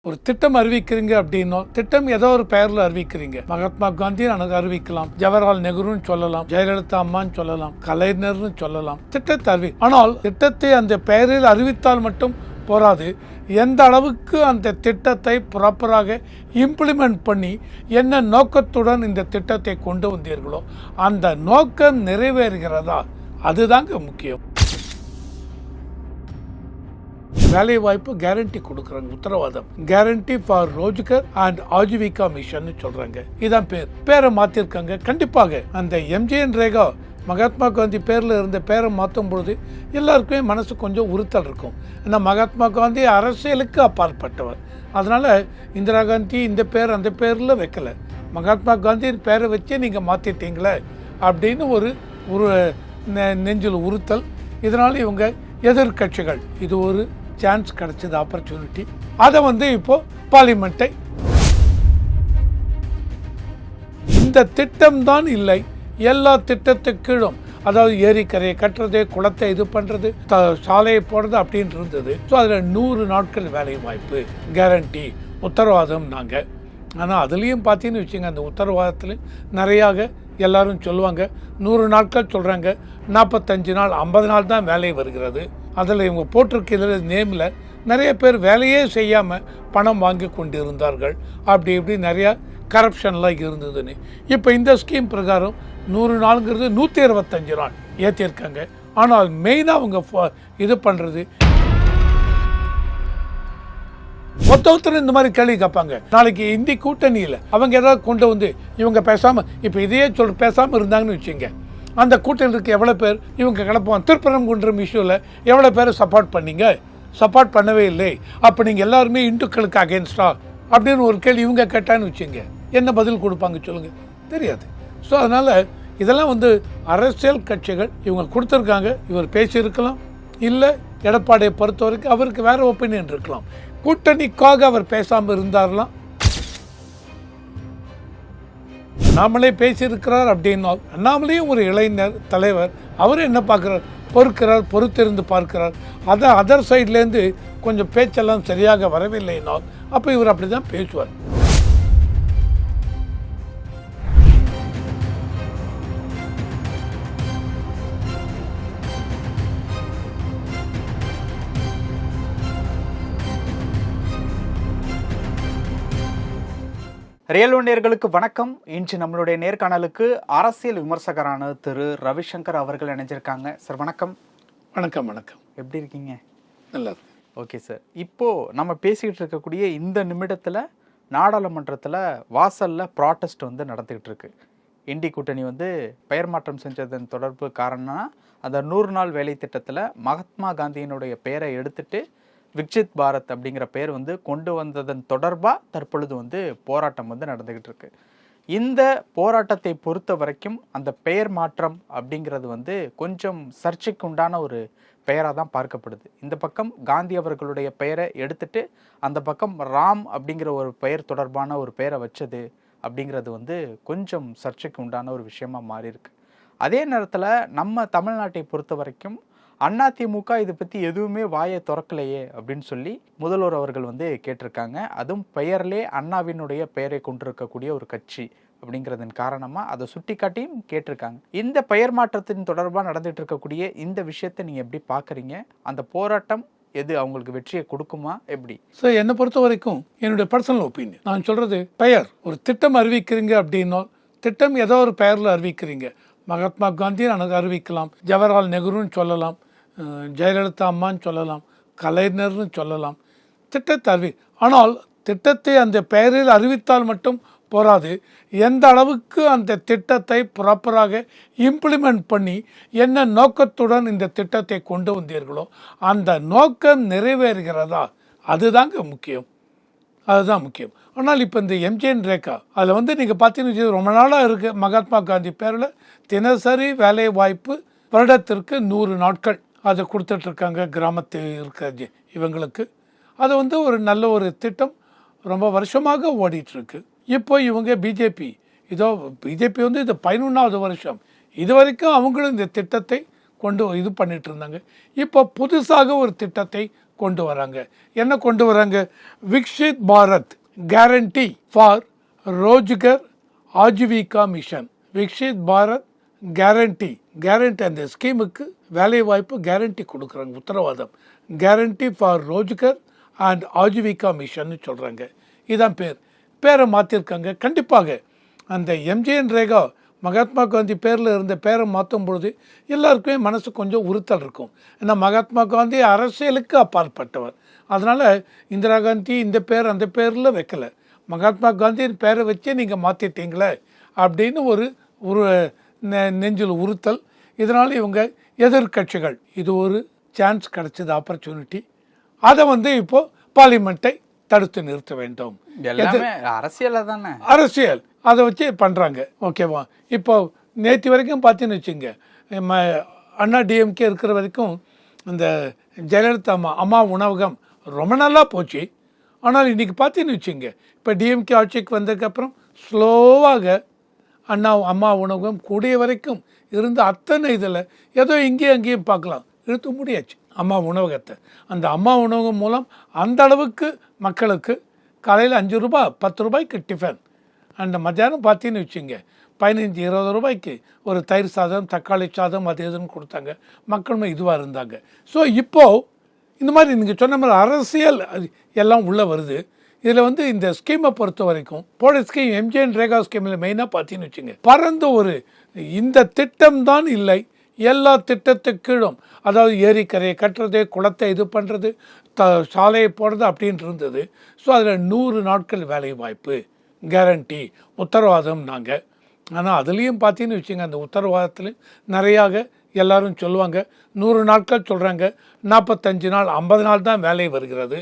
ஒரு திட்டம் அறிவிக்கிறீங்க அப்படின்னா திட்டம் ஏதோ ஒரு பெயர்ல அறிவிக்கிறீங்க. மகாத்மா காந்தி அறிவிக்கலாம், ஜவஹர்லால் நெஹ்ருன்னு சொல்லலாம், ஜெயலலிதா அம்மான்னு சொல்லலாம், கலைஞர்னு சொல்லலாம். திட்டத்தை ஆனால் திட்டத்தை அந்த பெயரில் அறிவித்தால் மட்டும் போராது. எந்த அளவுக்கு அந்த திட்டத்தை ப்ராப்பராக இம்ப்ளிமெண்ட் பண்ணி என்ன நோக்கத்துடன் இந்த திட்டத்தை கொண்டு வந்தீர்களோ அந்த நோக்கம் நிறைவேறுகிறதா, அதுதாங்க முக்கியம். வேலை வாய்ப்பு கேரண்டி கொடுக்குறாங்க, உத்தரவாதம். Guarantee for Rozgar and Ajeevika mission சொல்றாங்க. இதான் பேரை மாத்திருக்காங்க. கண்டிப்பாக அந்த எம்ஜிஎன் ரேகா மகாத்மா காந்தி பேரில் இருந்த பேரை மாற்றும் பொழுது எல்லாருக்குமே மனசு கொஞ்சம் உறுத்தல் இருக்கும். ஏன்னா மகாத்மா காந்தி அரசியலுக்கு அப்பாற்பட்டவர். அதனால இந்திரா காந்தி இந்த பேர் அந்த பேரில் வைக்கல, மகாத்மா காந்தியின் பேரை வச்சு நீங்கள் மாற்றிட்டீங்களே அப்படின்னு ஒரு நெஞ்சில் உறுத்தல். இதனால் இவங்க எதிர்கட்சிகள் இது ஒரு சான்ஸ் கிடைச்சது, ஆப்பர்ச்சுனிட்டி. அதை இப்போ பார்லிமெண்ட்டை இந்த திட்டம் தான் இல்லை, எல்லா திட்டத்துக்கீழும், அதாவது ஏரிக்கரையை கட்டுறது, குளத்தை இது பண்ணுறது, சாலையை போடுறது அப்படின்னு இருந்தது. ஸோ அதில் 100 நாட்கள் வேலை வாய்ப்பு கேரண்டி உத்தரவாதம் நாங்கள். ஆனால் அதுலேயும் பார்த்தீங்கன்னு வச்சுங்க, அந்த உத்தரவாதத்தில் நிறையாக எல்லாரும் சொல்லுவாங்க 100 நாட்கள் சொல்கிறாங்க, 45 நாள் 50 நாள் தான் வேலை வருகிறது. அதில் இவங்க போட்டிருக்கிற நேமில் நிறைய பேர் வேலையே செய்யாமல் பணம் வாங்கி கொண்டு இருந்தார்கள். அப்படி இப்படி நிறையா கரப்ஷன்லாம் இருந்ததுன்னு இப்போ இந்த ஸ்கீம் பிரகாரம் 100 நாளுங்கிறது 125 நாள் ஏற்றிருக்காங்க. ஆனால் மெயினாக அவங்க இது பண்ணுறது, ஒருத்தர் இந்த மாதிரி கேள்வி கேட்பாங்க. நாளைக்கு இந்தி கூட்டணியில் அவங்க ஏதாவது கொண்டு வந்து இவங்க பேசாமல், இப்போ இதையே பேசாமல் இருந்தாங்கன்னு வச்சுங்க, அந்த கூட்டணிக்கு எவ்வளோ பேர் இவங்க கிளப்புவாங்க. திருப்பரங்குன்றம் இஷ்யூவில் எவ்வளோ பேர் சப்போர்ட் பண்ணீங்க? சப்போர்ட் பண்ணவே இல்லை. அப்போ நீங்கள் எல்லாருமே இந்துக்களுக்கு அகேன்ஸ்டா அப்படின்னு ஒரு கேள்வி இவங்க கேட்டான்னு வச்சுங்க, என்ன பதில் கொடுப்பாங்க சொல்லுங்கள்? தெரியாது. ஸோ அதனால் இதெல்லாம் அரசியல் கட்சிகள் இவங்க கொடுத்துருக்காங்க. இவர் பேசியிருக்கலாம், இல்லை எடப்பாடியை பொறுத்த வரைக்கும் அவருக்கு வேறு ஒப்பீனியன் இருக்கலாம். கூட்டணிக்காக அவர் பேசாமல் இருந்தார்லாம். அண்ணாமலை பேசியிருக்கிறார் அப்படின்னா, அண்ணாமலையும் ஒரு இளைஞர் தலைவர், அவர் என்ன பார்க்குறார்? பொறுத்திருந்து பார்க்கிறார். அதை அதர் சைட்லேருந்து கொஞ்சம் பேச்செல்லாம் சரியாக வரவில்லைனால் அப்போ இவர் அப்படி தான் பேசுவார். ரியல் ஒன் நேயர்களுக்கு வணக்கம். இன்று நம்மளுடைய நேர்காணலுக்கு அரசியல் விமர்சகரான திரு ரவிசங்கர் அவர்கள் இணைஞ்சிருக்காங்க. சார் வணக்கம். வணக்கம். வணக்கம். எப்படி இருக்கீங்க? நல்லா இருக்கு. Okay sir. இப்போது நம்ம பேசிக்கிட்டு இருக்கக்கூடிய இந்த நிமிடத்தில் நாடாளுமன்றத்தில் வாசலில் ப்ராட்டஸ்ட் நடந்துக்கிட்டு இருக்கு. இண்டி கூட்டணி பெயர் மாற்றம் செஞ்சதன் தொடர்பு காரணம்னா அந்த 100 நாள் வேலை திட்டத்தில் மகாத்மா காந்தியினுடைய பெயரை எடுத்துட்டு விக்சித் பாரத் அப்படிங்கிற பேர் கொண்டு வந்ததன் தொடர்பாக தற்பொழுது போராட்டம் நடந்துக்கிட்டு இருக்கு. இந்த போராட்டத்தை பொறுத்த வரைக்கும் அந்த பெயர் மாற்றம் அப்படிங்கிறது கொஞ்சம் சர்ச்சைக்கு உண்டான ஒரு பெயராக தான் பார்க்கப்படுது. இந்த பக்கம் காந்தி அவர்களுடைய பெயரை எடுத்துட்டு அந்த பக்கம் ராம் அப்படிங்கிற ஒரு பெயர் தொடர்பான ஒரு பெயரை வச்சது அப்படிங்கிறது கொஞ்சம் சர்ச்சைக்கு உண்டான ஒரு விஷயமா மாறி இருக்கு. அதே நேரத்தில் நம்ம தமிழ்நாட்டை பொறுத்த வரைக்கும் அதிமுக இதை பற்றி எதுவுமே வாயை திறக்கலையே அப்படின்னு சொல்லி முதல்வர் அவர்கள் கேட்டிருக்காங்க. அதுவும் பெயர்லே அண்ணாவினுடைய பெயரை கொண்டிருக்கக்கூடிய ஒரு கட்சி அப்படிங்கிறதன் காரணமாக அதை சுட்டி காட்டியும் கேட்டிருக்காங்க. இந்த பெயர் மாற்றத்தின் தொடர்பாக நடந்துட்டு இருக்கக்கூடிய இந்த விஷயத்தை நீங்கள் எப்படி பார்க்குறீங்க? அந்த போராட்டம் எது அவங்களுக்கு வெற்றியை கொடுக்குமா எப்படி? ஸோ என்னை பொறுத்த வரைக்கும் என்னுடைய பர்சனல் ஒப்பீனியன் நான் சொல்கிறது, பெயர் ஒரு திட்டம் அறிவிக்கிறீங்க அப்படின்னா திட்டம் ஏதோ ஒரு பெயரில் அறிவிக்கிறீங்க. மகாத்மா காந்தி அறிவிக்கலாம், ஜவஹர்லால் நெஹ்ருன்னு சொல்லலாம், ஜெயலலிதா அம்மான்னு சொல்லலாம், கலைஞர்னு சொல்லலாம். திட்டத்தை ஆனால் திட்டத்தை அந்த பெயரில் அறிவித்தால் மட்டும் போராது. எந்த அளவுக்கு அந்த திட்டத்தை ப்ராப்பராக இம்ப்ளிமெண்ட் பண்ணி என்ன நோக்கத்துடன் இந்த திட்டத்தை கொண்டு வந்தீர்களோ அந்த நோக்கம் நிறைவேறுகிறதா, அதுதாங்க முக்கியம். அதுதான் முக்கியம். ஆனால் இப்போ இந்த எம்ஜிஎன் ரேகா அதில் நீங்கள் பார்த்தீங்கன்னு ரொம்ப நாளாக இருக்குது. மகாத்மா காந்தி பேரில் தினசரி வேலை வாய்ப்பு வருடத்திற்கு 100 நாட்கள் அதை கொடுத்துட்ருக்காங்க கிராமத்து இருக்க இவங்களுக்கு. அது ஒரு நல்ல ஒரு திட்டம், ரொம்ப வருஷமாக ஓடிட்டுருக்கு. இப்போ இவங்க பிஜேபி இது 11வது வருஷம். இது வரைக்கும் அவங்களும் இந்த திட்டத்தை இது பண்ணிட்டு இருந்தாங்க. இப்போ புதுசாக ஒரு திட்டத்தை கொண்டு வராங்க. என்ன கொண்டு வராங்க? Viksit Bharat guarantee for Rozgar Ajeevika mission. Viksit Bharat guarantee அந்த ஸ்கீமுக்கு வேலை வாய்ப்பு கேரண்டி கொடுக்குறாங்க, உத்தரவாதம். Guarantee for Rozgar and Ajeevika mission சொல்கிறாங்க. இதான் பேரை மாற்றிருக்காங்க. கண்டிப்பாக அந்த எம்ஜிஎன் ரேகா மகாத்மா காந்தி பேரில் இருந்த பேரை மாற்றும் பொழுது எல்லாருக்குமே மனசு கொஞ்சம் உறுத்தல் இருக்கும். ஏன்னா மகாத்மா காந்தி அரசியலுக்கு அப்பாற்பட்டவர். அதனால் இந்திரா காந்தி இந்த பேர் அந்த பேரில் வைக்கலை, மகாத்மா காந்தியின் பேரை வச்சே நீங்கள் மாற்றிட்டீங்களே அப்படின்னு ஒரு நெஞ்சில் உறுத்தல். இதனால் இவங்க எதிர்கட்சிகள் இது ஒரு சான்ஸ் கிடச்சது, ஆப்பர்ச்சுனிட்டி. அதை இப்போது பார்லிமெண்ட்டை தடுத்து நிறுத்த வேண்டும். அரசியல் அதை வச்சு பண்ணுறாங்க. ஓகேவா? இப்போ நேற்று வரைக்கும் பார்த்தீங்கன்னு வச்சுங்க, அண்ணா டிஎம்கே இருக்கிற வரைக்கும் இந்த ஜெயலலிதா அம்மா உணவகம் ரொம்ப நல்லா போச்சு. ஆனால் இன்றைக்கி பார்த்தீங்கன்னு வச்சுங்க, இப்போ டிஎம்கே ஆட்சிக்கு வந்ததுக்கப்புறம் ஸ்லோவாக அம்மா உணவகம் கூடிய வரைக்கும் இருந்த அத்தனை இதில் ஏதோ இங்கேயும் அங்கேயும் பார்க்கலாம், இழுத்து முடியாச்சு அம்மா உணவகத்தை. அந்த அம்மா உணவகம் மூலம் அந்த அளவுக்கு மக்களுக்கு காலையில் 5 ரூபா 10 ரூபாய்க்கு டிஃபன், அந்த மத்தியானம் பார்த்தீங்கன்னு வச்சுங்க 15-20 ரூபாய்க்கு ஒரு தயிர் சாதம், தக்காளி சாதம், அது எதுன்னு கொடுத்தாங்க. மக்களுமே இதுவாக இருந்தாங்க. ஸோ இப்போது இந்த மாதிரி நீங்கள் சொன்ன மாதிரி அரசியல் எல்லாம் உள்ளே வருது. இதில் இந்த ஸ்கீமை பொறுத்த வரைக்கும் போன ஸ்கீம் எம்ஜிஎன் ரேகா ஸ்கீமில் மெயினாக பார்த்தீங்கன்னு வச்சுங்க, பறந்து இந்த திட்டம்தான் இல்லை, எல்லா திட்டத்துக்கீழும், அதாவது ஏரிக்கரையை கட்டுறது, குளத்தை இது பண்ணுறது, சாலையை போடுறது அப்படின்ட்டு இருந்தது. ஸோ அதில் 100 நாட்கள் வேலை வாய்ப்பு கேரண்டி உத்தரவாதம் நாங்கள். ஆனால் அதுலேயும் பார்த்தீங்கன்னு வச்சுங்க, அந்த உத்தரவாதத்துலேயும் நிறையாக எல்லோரும் சொல்லுவாங்க 100 நாட்கள் சொல்கிறாங்க, 45 நாள் 50 நாள் தான் வேலை வருகிறது.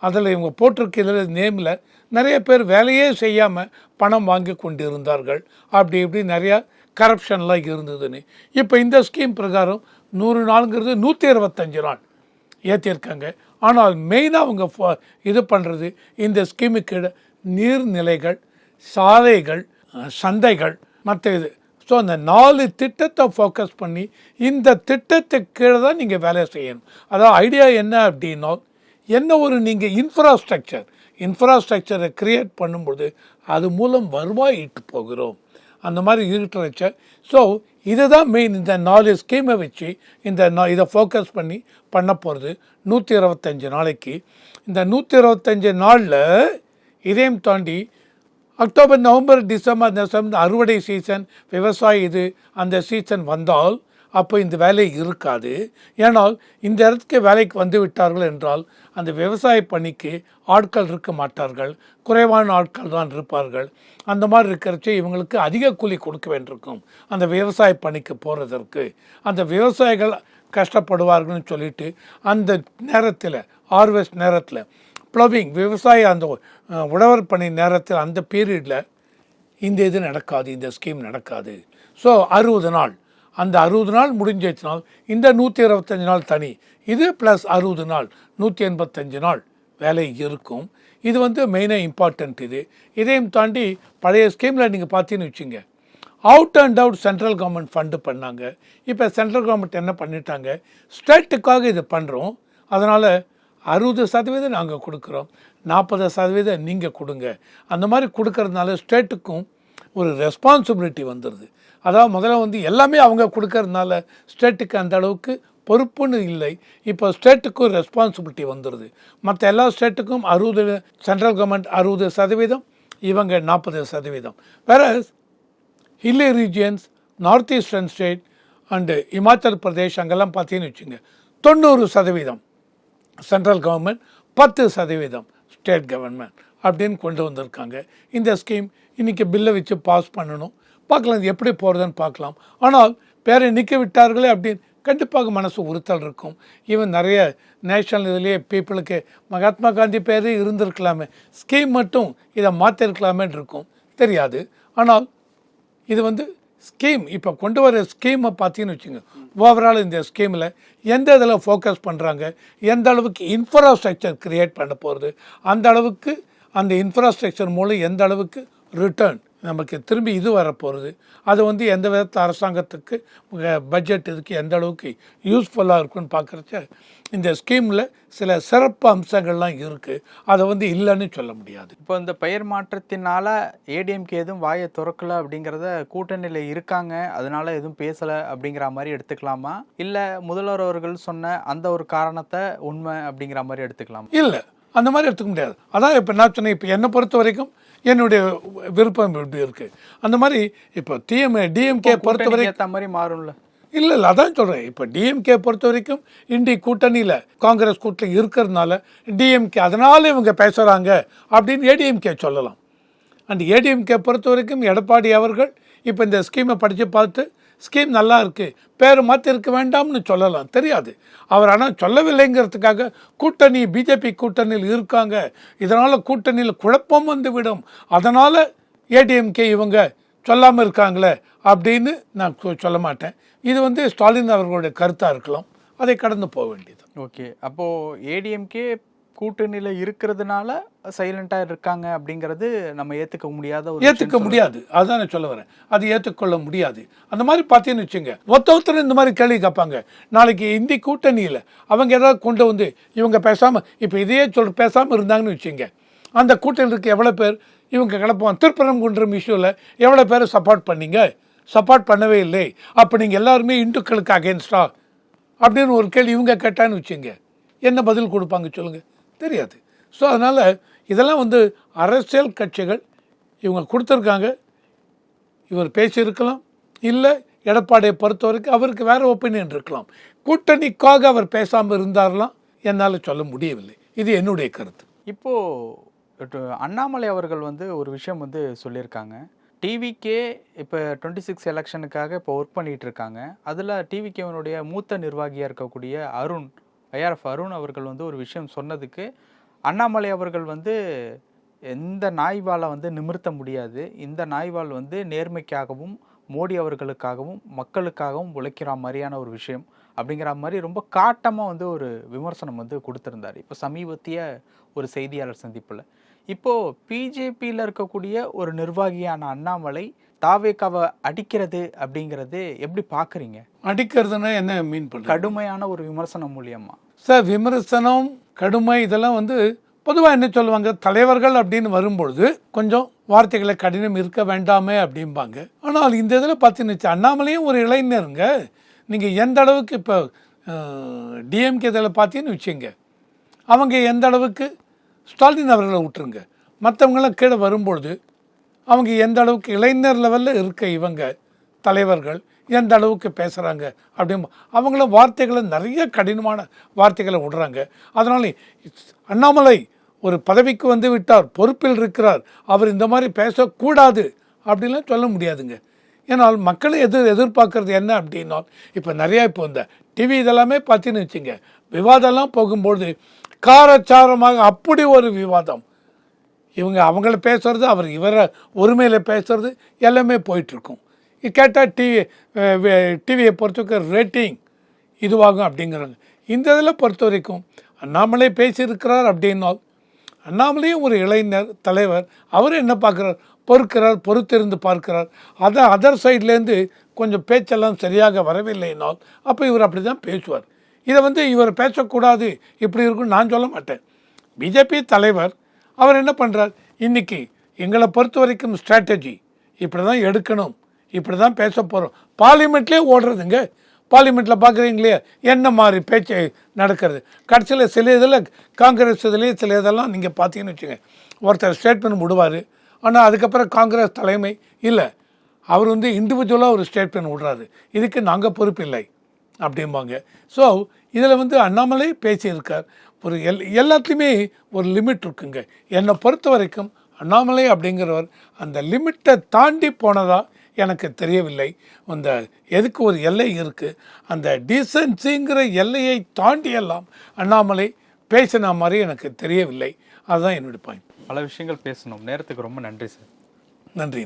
அதில் இவங்க போட்டிருக்கிற நேமில் நிறைய பேர் வேலையே செய்யாமல் பணம் வாங்கி கொண்டு இருந்தார்கள். இப்படி நிறையா கரப்ஷன்லாம் இருந்ததுன்னு இப்போ இந்த ஸ்கீம் பிரகாரம் 100 நாளுங்கிறது 125 நாள் ஏற்றிருக்காங்க. ஆனால் மெயினாக அவங்க இது பண்ணுறது இந்த ஸ்கீமுக்கு நீர்நிலைகள், சாலைகள், சந்தைகள், மற்ற இது. ஸோ அந்த 4 திட்டத்தை ஃபோக்கஸ் பண்ணி இந்த திட்டத்துக்கு கீழே தான் நீங்கள் வேலை செய்யணும். அதாவது ஐடியா என்ன அப்படின்னா, என்ன ஒரு நீங்கள் இன்ஃப்ராஸ்ட்ரக்சரை க்ரியேட் பண்ணும்போது அது மூலம் வருவாய் ஈட்டு போகிறோம், அந்த மாதிரி ஈட்டுறச்ச. ஸோ இதுதான் மெயின். இந்த 4 ஸ்கீமை வச்சு இதை ஃபோக்கஸ் பண்ண போகிறது 125 நாளைக்கு. இந்த 125 நாளில் இதையும் தாண்டி அக்டோபர், நவம்பர், டிசம்பர் அறுவடை சீசன், விவசாய அந்த சீசன் வந்தால் அப்போ இந்த வேலை இருக்காது. ஏன்னால் இந்த இடத்துக்கு வேலைக்கு வந்து விட்டார்கள் என்றால் அந்த விவசாய பணிக்கு ஆட்கள் இருக்க மாட்டார்கள், குறைவான ஆட்கள் தான் இருப்பார்கள். அந்த மாதிரி இருக்கிறச்ச இவங்களுக்கு அதிக கூலி கொடுக்க வேண்டியிருக்கும் அந்த விவசாய பணிக்கு போகிறதற்கு. அந்த விவசாயிகள் கஷ்டப்படுவார்கள்னு சொல்லிட்டு அந்த நேரத்தில், ஹார்வெஸ்ட் நேரத்தில், ப்ளவிங் விவசாய அந்த உழவர் பணி நேரத்தில், அந்த பீரியடில் இது நடக்காது, இந்த ஸ்கீம் நடக்காது. ஸோ 60 நாள், அந்த 60 நாள் முடிஞ்சிச்சுனால் இந்த 125 நாள் தனி, இது ப்ளஸ் 60 நாள் 185 நாள் வேலை இருக்கும். இது மெயினாக இம்பார்ட்டண்ட். இதையும் தாண்டி பழைய ஸ்கீமில் நீங்கள் பார்த்தீங்கன்னு வச்சுங்க, out and out central government fund பண்ணாங்க. இப்போ சென்ட்ரல் கவர்மெண்ட் என்ன பண்ணிட்டாங்க, ஸ்டேட்டுக்காக இது பண்ணுறோம், அதனால் 60% நாங்கள் கொடுக்குறோம், 40% நீங்கள் கொடுங்க. அந்த மாதிரி கொடுக்கறதுனால ஸ்டேட்டுக்கும் ஒரு ரெஸ்பான்சிபிலிட்டி வந்துடுது. அதாவது முதல்ல எல்லாமே அவங்க கொடுக்கறதுனால ஸ்டேட்டுக்கு அந்த அளவுக்கு பொறுப்புன்னு இல்லை. இப்போ ஸ்டேட்டுக்கும் ரெஸ்பான்சிபிலிட்டி வந்துடுது. மற்ற எல்லா ஸ்டேட்டுக்கும் 60, சென்ட்ரல் கவர்மெண்ட் 60%, இவங்க 40%. வேற hilly regions, north eastern state and Himachal Pradesh அங்கெல்லாம் பார்த்தீங்கன்னு வச்சுங்க 90% சென்ட்ரல் கவர்மெண்ட், 10% ஸ்டேட் கவர்மெண்ட் அப்படின்னு கொண்டு வந்திருக்காங்க. இந்த ஸ்கீம் இன்றைக்கி பில்லை வச்சு பாஸ் பண்ணணும், பார்க்கலாம் இது எப்படி போகிறதுன்னு பார்க்கலாம். ஆனால் பேரை நிற்க விட்டார்களே அப்படின்னு கண்டிப்பாக மனசு உறுத்தல் இருக்கும். ஈவன் நிறைய நேஷனல் இதுலேயே பீப்புளுக்கு மகாத்மா காந்தி பேரே இருந்திருக்கலாமே, ஸ்கீம் மட்டும் இதை மாற்றிருக்கலாமேன்னு இருக்கும், தெரியாது. ஆனால் இது ஸ்கீம் இப்போ கொண்டு வர ஸ்கீமை பார்த்தீங்கன்னு வச்சுங்க, ஓவரால் இந்த ஸ்கீமில் எந்த இதில் ஃபோக்கஸ் பண்ணுறாங்க, எந்த அளவுக்கு இன்ஃப்ராஸ்ட்ரக்சர் க்ரியேட் பண்ண போகிறது, அந்த அளவுக்கு அந்த இன்ஃப்ராஸ்ட்ரக்சர் மூலம் எந்த அளவுக்கு ரிட்டர்ன் நமக்கு திரும்பி இது வரப்போகிறது. அது வந்து எந்த விதத்தில் அரசாங்கத்துக்கு பட்ஜெட் இதுக்கு எந்த அளவுக்கு யூஸ்ஃபுல்லாக இருக்குன்னு பார்க்குறச்ச இந்த ஸ்கீமில் சில சிறப்பு அம்சங்கள்லாம் இருக்குது. அதை வந்து இல்லைன்னு சொல்ல முடியாது. இப்போ இந்த பெயர் மாற்றத்தினால ஏடிஎம்கே எதுவும் வாயை திறக்கல அப்படிங்கிறத கூட்டணியில் இருக்காங்க, அதனால எதுவும் பேசலை அப்படிங்கிற மாதிரி எடுத்துக்கலாமா, இல்லை முதல்வர் அவர்கள் சொன்ன அந்த ஒரு காரணத்தை உண்மை அப்படிங்கிற மாதிரி எடுத்துக்கலாமா? இல்லை, அந்த மாதிரி எடுத்துக்க முடியாது. அதான் இப்போ நான் சொன்னேன், இப்போ என்னை பொறுத்த வரைக்கும் என்னுடைய விருப்பம் இப்படி இருக்குது. அந்த மாதிரி இப்போ டிஎம்கே பொறுத்த வரைக்கும் ஏற்ற மாதிரி மாறும்ல. இல்லை அதான் சொல்கிறேன். இப்போ டிஎம்கே பொறுத்த வரைக்கும் இந்தி கூட்டணியில் காங்கிரஸ் கூட்டணி இருக்கிறதுனால டிஎம்கே அதனால் இவங்க பேசுகிறாங்க அப்படின்னு ஏடிஎம்கே சொல்லலாம். அண்ட் ஏடிஎம்கே பொறுத்த வரைக்கும் எடப்பாடி அவர்கள் இப்போ இந்த ஸ்கீமை படித்து பார்த்து ஸ்கீம் நல்லா இருக்குது, பேர் மாற்றி இருக்க வேண்டாம்னு சொல்லலாம், தெரியாது. அவர் ஆனால் சொல்லவில்லைங்கிறதுக்காக கூட்டணி பிஜேபி கூட்டணியில் இருக்காங்க, இதனால் கூட்டணியில் குழப்பம் வந்துவிடும், அதனால் ஏடிஎம்கே இவங்க சொல்லாமல் இருக்காங்களே அப்படின்னு நான் சொல்ல மாட்டேன். இது வந்து ஸ்டாலின் அவர்களுடைய கருத்தாக இருக்கலாம், அதை கடந்து போக வேண்டியது. ஓகே, அப்போது ஏடிஎம்கே கூட்டணியில் இருக்கிறதுனால சைலண்டாக இருக்காங்க அப்படிங்கிறது நம்ம ஏற்றுக்க முடியாத ஏற்றுக்க முடியாது. அதுதான் நான் சொல்ல வரேன், அது ஏற்றுக்கொள்ள முடியாது. அந்த மாதிரி பார்த்தீங்கன்னு வச்சுங்க, ஒருத்தர் இந்த மாதிரி கேள்வி கேட்பாங்க, நாளைக்கு இந்தி கூட்டணியில் அவங்க ஏதாவது கொண்டு வந்து இவங்க பேசாமல் இப்போ இதையே பேசாமல் இருந்தாங்கன்னு வச்சுங்க, அந்த கூட்டணியில் இருக்க எவ்வளோ பேர் இவங்க கிளப்புவாங்க. திருப்பரங்குன்றம் இஷ்யூவில் எவ்வளோ பேர் சப்போர்ட் பண்ணீங்க, சப்போர்ட் பண்ணவே இல்லை, அப்போ நீங்கள் எல்லாருமே இந்துக்களுக்கு அகேன்ஸ்டா அப்படின்னு ஒரு கேள்வி இவங்க கேட்டான்னு வச்சுங்க, என்ன பதில் கொடுப்பாங்க சொல்லுங்கள்? தெரியாது. ஸோ அதனால் இதெல்லாம் வந்து அரசியல் கட்சிகள் இவங்க கொடுத்துருக்காங்க, இவர் பேசியிருக்கலாம், இல்லை எடப்பாடியை பொறுத்த வரைக்கும் அவருக்கு வேறு ஒப்பீனியன் இருக்கலாம், கூட்டணிக்காக அவர் பேசாமல் இருந்தார்லாம் என்னால் சொல்ல முடியவில்லை. இது என்னுடைய கருத்து. இப்போது அண்ணாமலை அவர்கள் வந்து ஒரு விஷயம் வந்து சொல்லியிருக்காங்க, டிவிகே இப்போ 26 எலெக்ஷனுக்காக இப்போ ஒர்க் பண்ணிகிட்டு இருக்காங்க. அதில் டிவிகேவனுடைய மூத்த நிர்வாகியாக இருக்கக்கூடிய ஐஆர்எஃப் அருண் அவர்கள் வந்து ஒரு விஷயம் சொன்னதுக்கு அண்ணாமலை அவர்கள் வந்து எந்த நாய்வாலை வந்து நிமிர்த்த முடியாது, இந்த நாய்வால் வந்து நேர்மைக்காகவும் மோடி அவர்களுக்காகவும் மக்களுக்காகவும் உழைக்கிற மாதிரியான ஒரு விஷயம் அப்படிங்கிற மாதிரி ரொம்ப காட்டமாக வந்து ஒரு விமர்சனம் வந்து கொடுத்துருந்தார் இப்போ சமீபத்திய ஒரு செய்தியாளர் சந்திப்பில். இப்போது பிஜேபியில் இருக்கக்கூடிய ஒரு நிர்வாகியான அண்ணாமலை தாவேக்காவை அடிக்கிறது அப்படிங்கிறது எப்படி பார்க்குறீங்க? அடிக்கிறதுனா என்ன மீன் பண்ண? கடுமையான ஒரு விமர்சனம் மூலியமா சார், விமர்சனம் கடுமை இதெல்லாம் வந்து பொதுவாக என்ன சொல்லுவாங்க, தலைவர்கள் அப்படின்னு வரும்பொழுது கொஞ்சம் வார்த்தைகளை கடினம் இருக்க வேண்டாமே அப்படிம்பாங்க. ஆனால் இந்த இதில் பார்த்தீங்கன்னு அண்ணாமலையும் ஒரு இளைஞருங்க. நீங்கள் எந்த அளவுக்கு இப்போ டிஎம்கே இதில் பார்த்தீங்கன்னு வச்சுங்க, அவங்க எந்த அளவுக்கு ஸ்டாலின் அவர்களை விட்டுருங்க, மற்றவங்களாம் கீழே வரும்பொழுது அவங்க எந்த அளவுக்கு இளைஞர் லெவலில் இருக்க இவங்க தலைவர்கள் எந்த அளவுக்கு பேசுகிறாங்க அப்படின்னு அவங்கள வார்த்தைகளை நிறைய கடினமான வார்த்தைகளை விடுறாங்க. அதனால அண்ணாமலை ஒரு பதவிக்கு வந்து விட்டார், பொறுப்பில் இருக்கிறார், அவர் இந்த மாதிரி பேசக்கூடாது அப்படின்லாம் சொல்ல முடியாதுங்க. ஏன்னால் மக்களை எதிர்பார்க்கறது என்ன அப்படின்னா, இப்போ நிறையா இப்போ இந்த டிவி இதெல்லாமே பார்த்தீங்கன்னு வச்சுங்க, விவாதம்லாம் போகும்பொழுது காரச்சாரமாக அப்படி ஒரு விவாதம், இவங்க அவங்கள பேசுகிறது, அவர் இவரை ஒருமையில் பேசுகிறது எல்லாமே போயிட்டுருக்கும். கேட்டால் டிவியை பொறுத்தவரைக்கும் ரேட்டிங் இதுவாகும் அப்படிங்கிறாங்க. இந்த இதில் பொறுத்த வரைக்கும் அண்ணாமலை பேசியிருக்கிறார் அப்படின்னால், அண்ணாமலையும் ஒரு இளைஞர் தலைவர், அவர் என்ன பார்க்குறார், பொறுத்திருந்து பார்க்கிறார். அதை அதர் சைட்லேருந்து கொஞ்சம் பேச்செல்லாம் சரியாக வரவில்லைனால் அப்போ இவர் அப்படி தான் பேசுவார். இதை வந்து இவர் பேசக்கூடாது இப்படி இருக்குன்னு நான் சொல்ல மாட்டேன். பிஜேபி தலைவர் அவர் என்ன பண்ணுறார், இன்றைக்கி எங்களை பொறுத்த வரைக்கும் ஸ்ட்ராட்டஜி இப்படி தான் எடுக்கணும், இப்படி தான் பேச போகிறோம், பார்லிமெண்ட்லேயே ஓடுறதுங்க. பார்லிமெண்ட்டில் பார்க்குறீங்களே என்ன மாதிரி பேச்சு நடக்கிறது. கடைசியில் சில இதில் காங்கிரஸ் இதுலேயே சில இதெல்லாம் நீங்கள் பார்த்தீங்கன்னு வச்சுங்க, ஒருத்தர் ஸ்டேட்மெண்ட் விடுவார், ஆனால் அதுக்கப்புறம் காங்கிரஸ் தலைமை இல்லை, அவர் வந்து இண்டிவிஜுவலாக ஒரு ஸ்டேட்மெண்ட் விடுறாரு, இதுக்கு நாங்கள் பொறுப்பு இல்லை அப்படிம்பாங்க. ஸோ இதில் வந்து அண்ணாமலை பேசியிருக்கார். ஒரு எல்லாத்துலேயுமே ஒரு லிமிட் இருக்குங்க. என்னை பொறுத்த வரைக்கும் அண்ணாமலை அப்படிங்கிறவர் அந்த லிமிட்டை தாண்டி போனதா எனக்கு தெரியவில்லை. அந்த எதுக்கு ஒரு எல்லை இருக்குது, அந்த டீசன்சிங்கிற எல்லையை தாண்டியெல்லாம் அண்ணாமலை பேசின மாதிரி எனக்கு தெரியவில்லை. அதுதான் என்னுடைய பாயிண்ட். பல விஷயங்கள் பேசணும், நேரத்துக்கு ரொம்ப நன்றி சார். நன்றி.